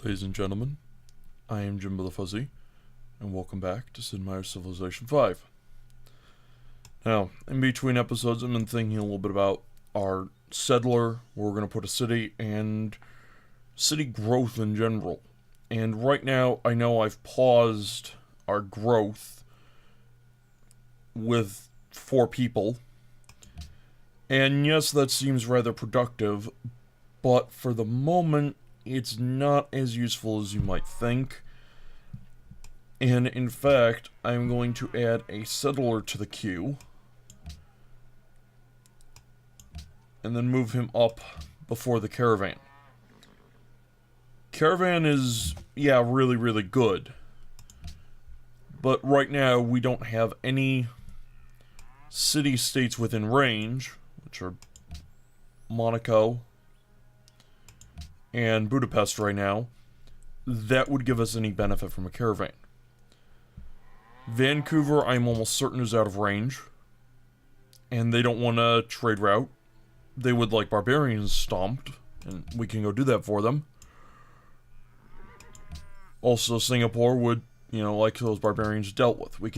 Ladies and gentlemen, I am Jimbo the Fuzzy, and welcome back to Sid Meier's Civilization 5. Now, in between episodes, I've been thinking a little bit about our settler, where we're going to put a city, and city growth in general. And right now, I know I've paused our growth with 4 people. And yes, that seems rather productive, but for the moment, it's not as useful as you might think. And in fact, I'm going to add a settler to the queue. And then move him up before the caravan. Caravan is, yeah, really good. But right now, we don't have any city-states within range, which are Monaco and Budapest right now, that would give us any benefit from a caravan. Vancouver, I'm almost certain, is out of range, and they don't want a trade route. They would like barbarians stomped, and we can go do that for them. Also, Singapore would, like those barbarians dealt with. We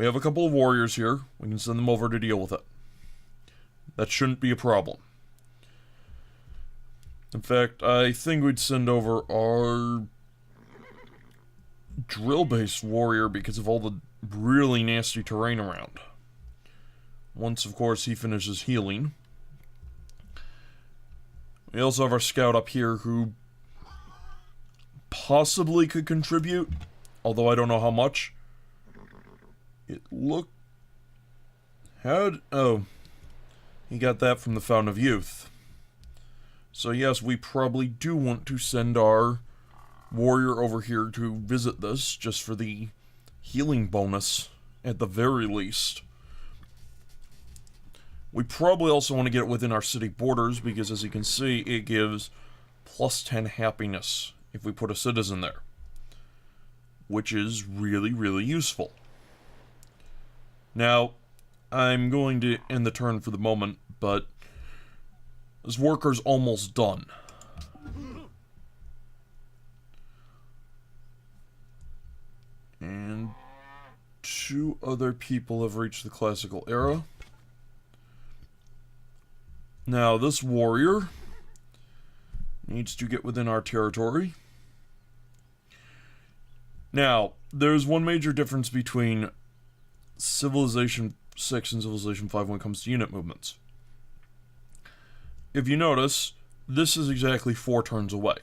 have a couple of warriors here. We can send them over to deal with it. That shouldn't be a problem. In fact, I think we'd send over our drill-based warrior because of all the really nasty terrain around. Once, of course, he finishes healing. We also have our scout up here who possibly could contribute, although I don't know how much. Oh, he got that from the Fountain of Youth. So yes, we probably do want to send our warrior over here to visit this, just for the healing bonus, at the very least. We probably also want to get it within our city borders, because as you can see, it gives plus 10 happiness if we put a citizen there. Which is really useful. Now, I'm going to end the turn for the moment, but this worker's almost done. And 2 other people have reached the classical era. Now, this warrior needs to get within our territory. Now, there's one major difference between Civilization 6 and Civilization 5 when it comes to unit movements. If you notice, this is exactly 4 turns away.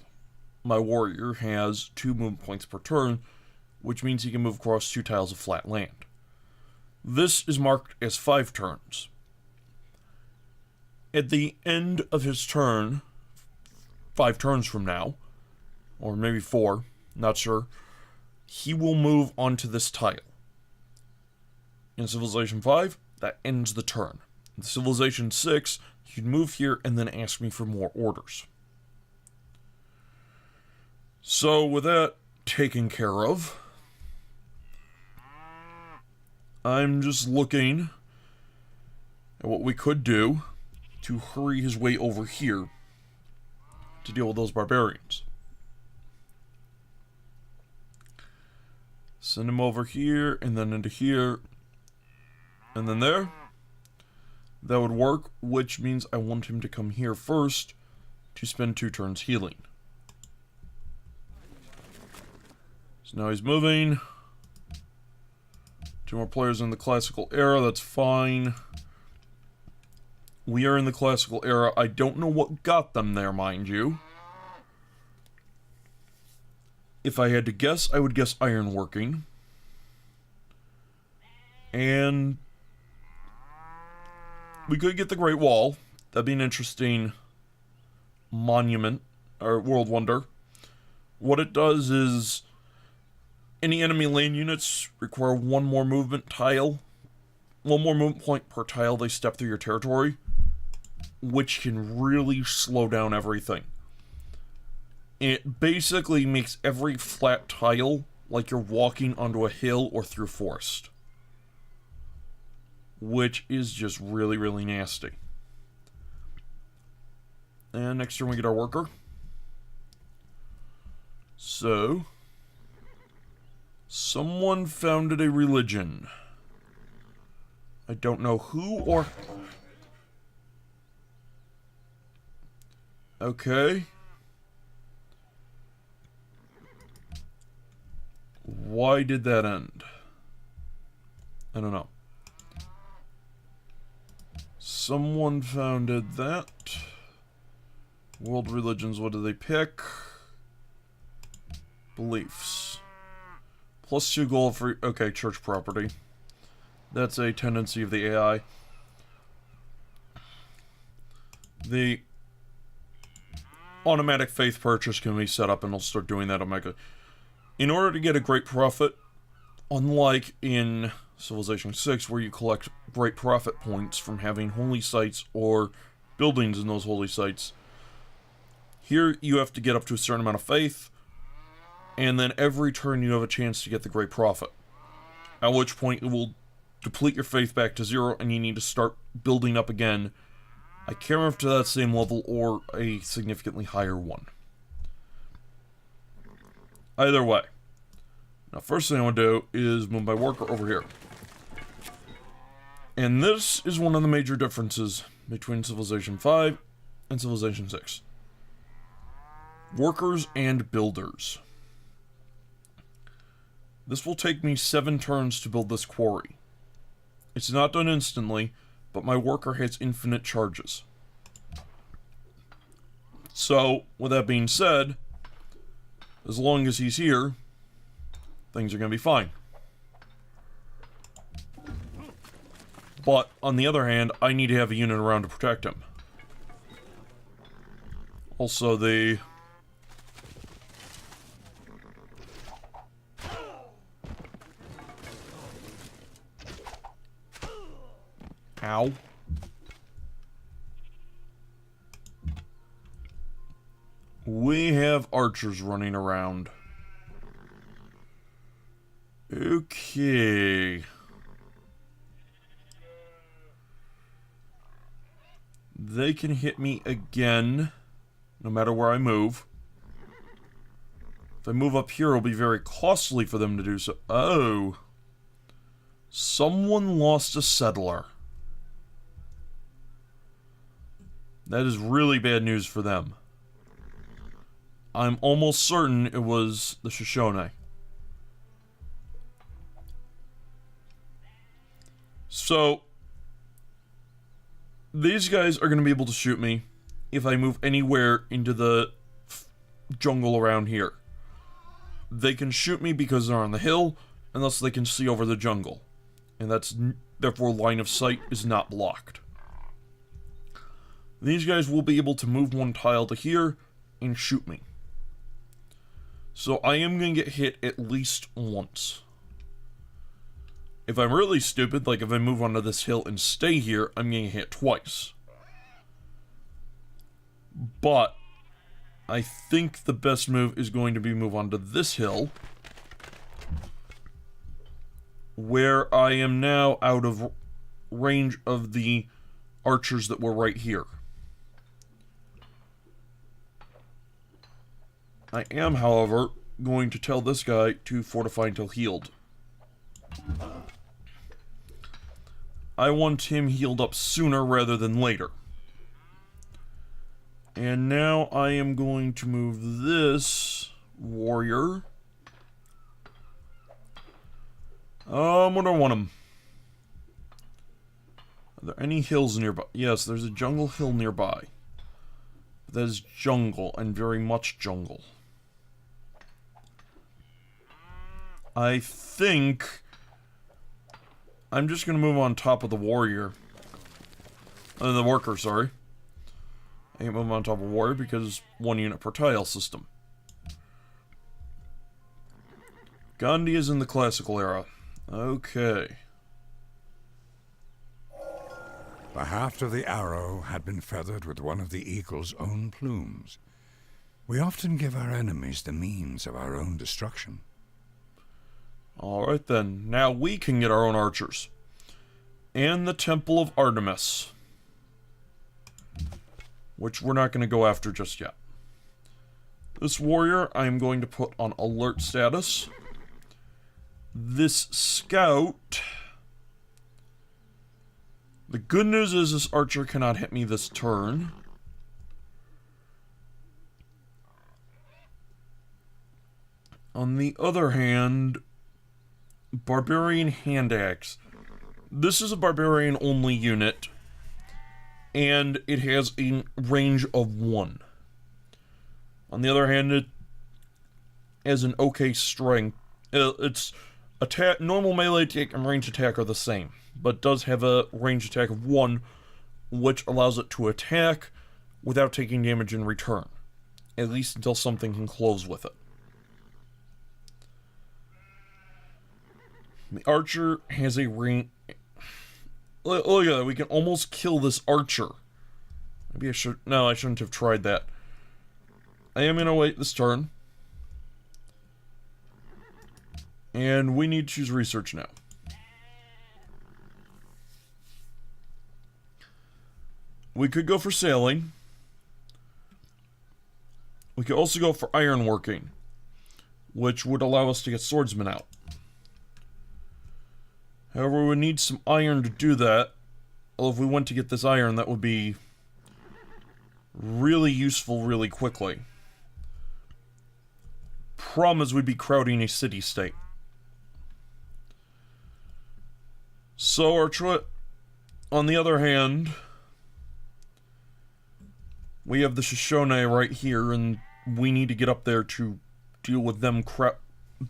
My warrior has 2 movement points per turn, which means he can move across 2 tiles of flat land. This is marked as 5 turns. At the end of his turn, 5 turns from now, or maybe 4, not sure, he will move onto this tile. In Civilization 5, that ends the turn. In Civilization 6, you'd move here and then ask me for more orders. So, with that taken care of, I'm just looking at what we could do to hurry his way over here to deal with those barbarians. Send him over here, and then into here, and then there. That would work, which means I want him to come here first to spend 2 turns healing. So now he's moving. 2 more players in the classical era, that's fine. We are in the classical era. I don't know what got them there, mind you. If I had to guess, I would guess ironworking. And we could get the Great Wall. That'd be an interesting monument, or world wonder. What it does is, any enemy lane units require 1 more movement tile. 1 more movement point per tile they step through your territory, which can really slow down everything. It basically makes every flat tile like you're walking onto a hill or through forest. Which is just really nasty. And next turn we get our worker. So, someone founded a religion. I don't know who or... Okay. Why did that end? I don't know. Someone founded that. World religions, what do they pick? Beliefs. +2 goal for... Okay, church property. That's a tendency of the AI. The automatic faith purchase can be set up, and I'll start doing that on Mega. In order to get a great profit, unlike in Civilization 6, where you collect great profit points from having holy sites or buildings in those holy sites, here you have to get up to a certain amount of faith, and then every turn you have a chance to get the great profit. At which point it will deplete your faith back to 0, and you need to start building up again. I can't remember if to that same level or a significantly higher one. Either way. Now, first thing I want to do is move my worker over here. And this is one of the major differences between Civilization 5 and Civilization 6. Workers and builders. This will take me 7 turns to build this quarry. It's not done instantly, but my worker has infinite charges. So, with that being said, as long as he's here, things are going to be fine. But, on the other hand, I need to have a unit around to protect him. Also, the... Ow. We have archers running around. Okay. They can hit me again, no matter where I move. If I move up here, it'll be very costly for them to do so. Oh. Someone lost a settler. That is really bad news for them. I'm almost certain it was the Shoshone. So, these guys are going to be able to shoot me if I move anywhere into the jungle around here. They can shoot me because they're on the hill, unless they can see over the jungle. And that's, therefore, line of sight is not blocked. These guys will be able to move one tile to here and shoot me. So I am going to get hit at least once. If I'm really stupid, like if I move onto this hill and stay here, I'm going to get hit twice. But I think the best move is going to be move onto this hill, where I am now out of range of the archers that were right here. I am, however, going to tell this guy to fortify until healed. I want him healed up sooner rather than later. And now I am going to move this warrior. What do I want him? Are there any hills nearby? Yes, there's a jungle hill nearby. That is jungle, and very much jungle. I think I'm just going to move on top of the warrior. The worker, sorry. I can move on top of warrior because 1 unit per tile system. Gandhi is in the classical era. Okay. The haft of the arrow had been feathered with one of the eagle's own plumes. We often give our enemies the means of our own destruction. Alright then, now we can get our own archers. And the Temple of Artemis. Which we're not going to go after just yet. This warrior, I'm going to put on alert status. This scout... The good news is this archer cannot hit me this turn. On the other hand, barbarian hand axe. This is a barbarian only unit, and it has a range of 1. On the other hand, it has an okay strength. Its attack, normal melee attack and range attack are the same, but does have a range attack of 1, which allows it to attack without taking damage in return, at least until something can close with it. The archer has a range... Look at that, we can almost kill this archer. Maybe I should... No, I shouldn't have tried that. I am going to wait this turn. And we need to choose research now. We could go for sailing. We could also go for ironworking, which would allow us to get swordsmen out. However, we would need some iron to do that. Well, if we went to get this iron, that would be really useful really quickly. Problem is, we'd be crowding a city-state. So, our choice... On the other hand, we have the Shoshone right here, and we need to get up there to deal with them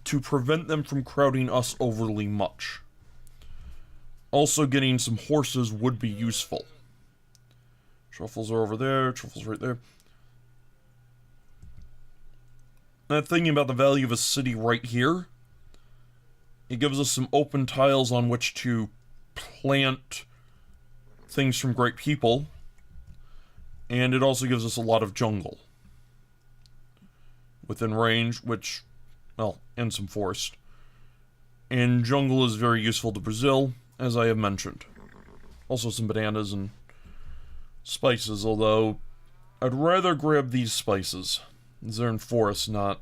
to prevent them from crowding us overly much. Also, getting some horses would be useful. Truffles are over there, truffles right there. Now, thinking about the value of a city right here, it gives us some open tiles on which to plant things from great people, and it also gives us a lot of jungle within range, which, well, and some forest. And jungle is very useful to Brazil, as I have mentioned. Also some bananas and spices, although I'd rather grab these spices. They're in forest, not...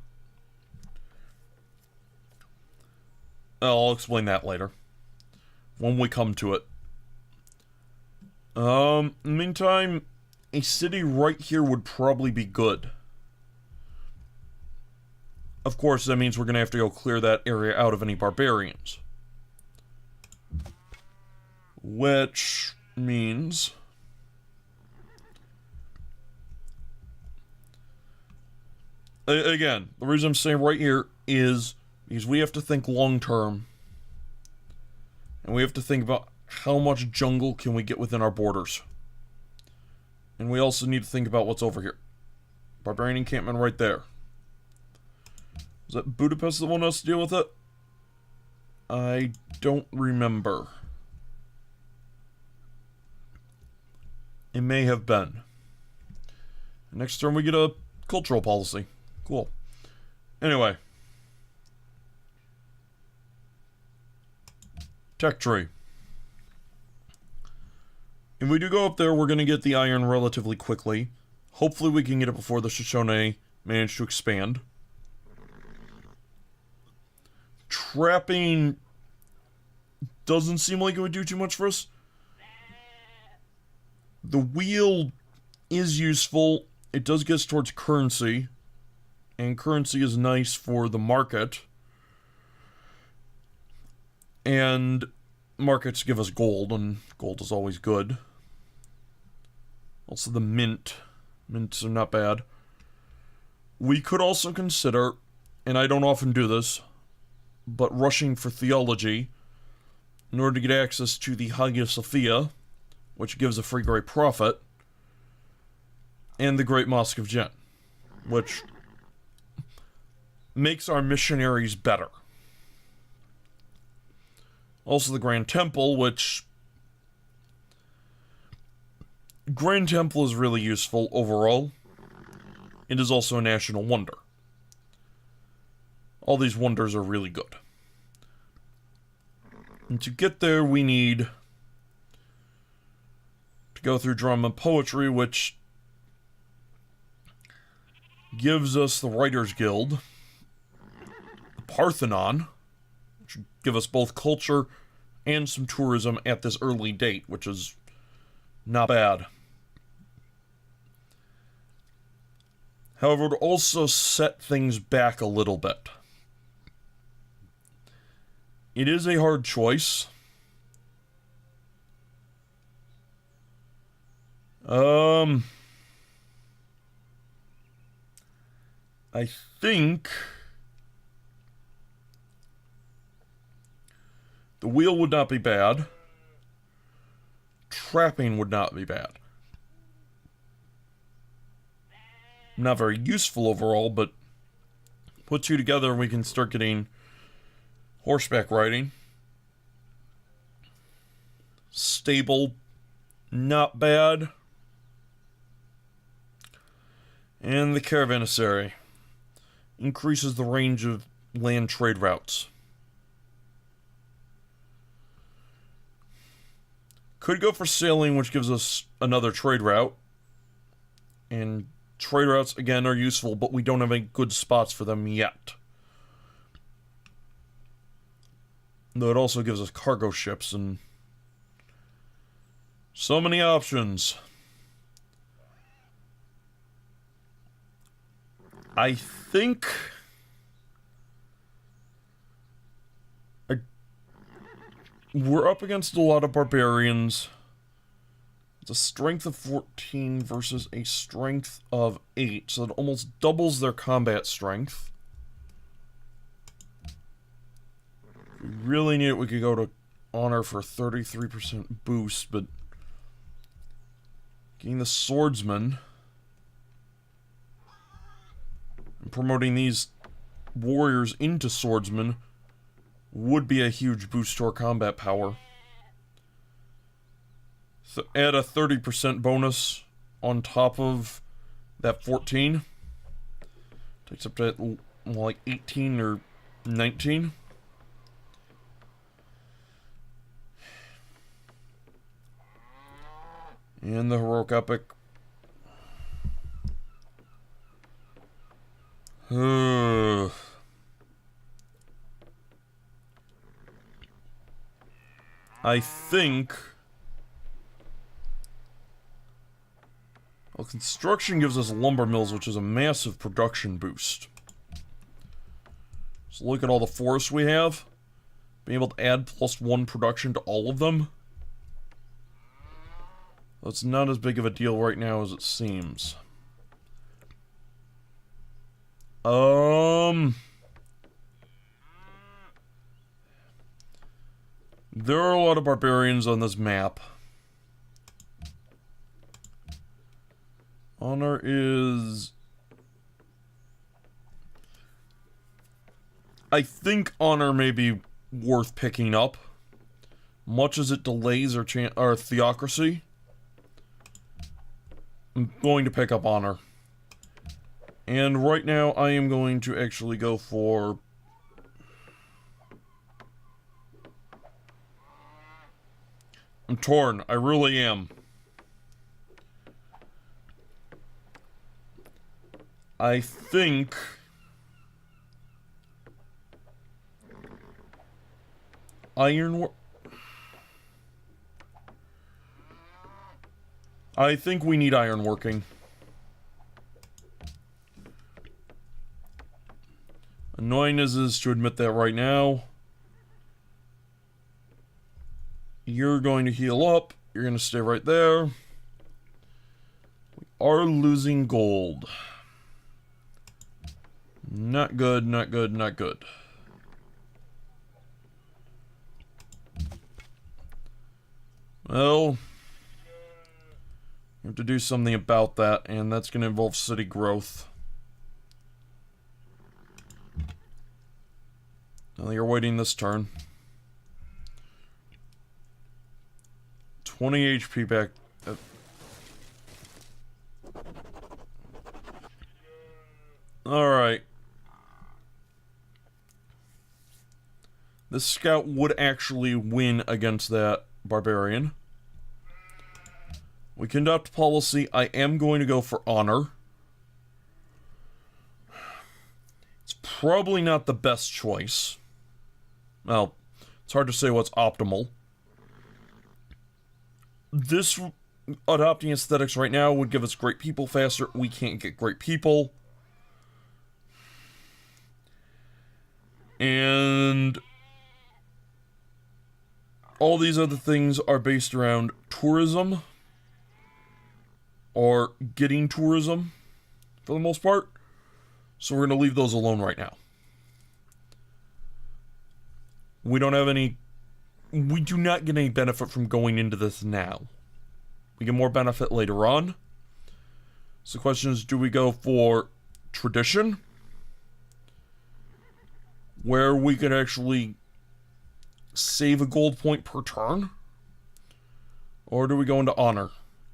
I'll explain that later, when we come to it. In the meantime, a city right here would probably be good. Of course, that means we're going to have to go clear that area out of any barbarians. Which means... Again, the reason I'm saying right here is because we have to think long-term. And we have to think about how much jungle can we get within our borders. And we also need to think about what's over here. Barbarian encampment right there. Is that Budapest that wanted us to deal with it? I don't remember. It may have been. Next turn we get a cultural policy. Cool. Anyway. Tech tree. If we do go up there, we're going to get the iron relatively quickly. Hopefully we can get it before the Shoshone manage to expand. Trapping doesn't seem like it would do too much for us. The wheel is useful. It does get us towards currency. And currency is nice for the market. And markets give us gold, and gold is always good. Also the mint. Mints are not bad. We could also consider, and I don't often do this, but rushing for theology in order to get access to the Hagia Sophia, which gives a free Great Prophet, and the Great Mosque of Jen, which makes our missionaries better. Also the Grand Temple, which... Grand Temple is really useful overall. It is also a national wonder. All these wonders are really good. And to get there, we need to go through drama and poetry, which gives us the Writers Guild, the Parthenon, which would give us both culture and some tourism at this early date, which is not bad. However, it would also set things back a little bit. It is a hard choice. I think the wheel would not be bad. Trapping would not be bad. Not very useful overall, but put two together and we can start getting horseback riding. Stable, not bad. And the caravanserai increases the range of land trade routes. Could go for sailing, which gives us another trade route. And trade routes, again, are useful, but we don't have any good spots for them yet. Though it also gives us cargo ships and so many options. I think we're up against a lot of barbarians. It's a strength of 14 versus a strength of 8, so it almost doubles their combat strength. If we really need it, we could go to honor for a 33% boost, but getting the swordsman and promoting these warriors into swordsmen would be a huge boost to our combat power. So add a 30% bonus on top of that 14. Takes up to like 18 or 19. And the heroic epic. I think... Well, construction gives us lumber mills, which is a massive production boost. So look at all the forests we have. Being able to add +1 production to all of them. That's not as big of a deal right now as it seems. There are a lot of barbarians on this map. Honor is... I think honor may be worth picking up. Much as it delays our theocracy. I'm going to pick up honor. And right now I am going to actually go for... I'm torn. I really am. I think... Ironwork... I think we need ironworking. Annoying as it is to admit that right now. You're going to heal up. You're going to stay right there. We are losing gold. Not good, not good, not good. Well, we have to do something about that, and that's going to involve city growth. Now you're waiting this turn. 20 HP back. Alright. This scout would actually win against that barbarian. We conduct policy. I am going to go for honor. probably not the best choice. Well, it's hard to say what's optimal. This adopting aesthetics right now would give us great people faster. We can't get great people. And all these other things are based around tourism. Or getting tourism, for the most part. So we're going to leave those alone right now. We don't have any... We do not get any benefit from going into this now. We get more benefit later on. So the question is, do we go for tradition? Where we can actually save a gold point per turn? Or do we go into honor?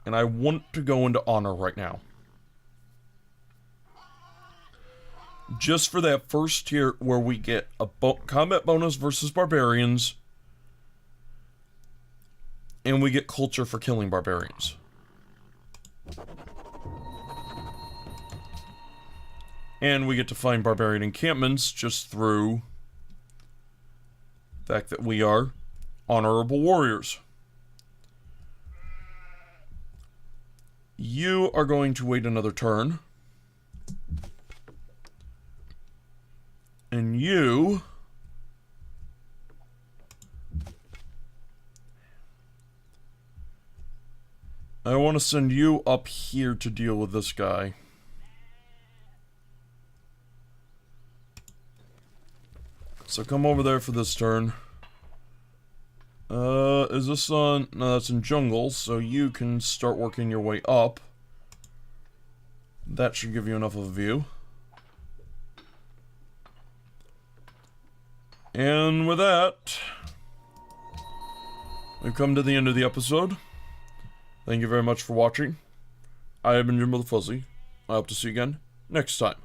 And I want to go into honor right now. Just for that first tier where we get a combat bonus versus barbarians. And we get culture for killing barbarians. And we get to find barbarian encampments just through the fact that we are honorable warriors. You are going to wait another turn. And you... I want to send you up here to deal with this guy. So come over there for this turn. Is this on... No, that's in jungle, so you can start working your way up. That should give you enough of a view. And with that, we've come to the end of the episode. Thank you very much for watching. I have been Jimbo the Fuzzy. I hope to see you again next time.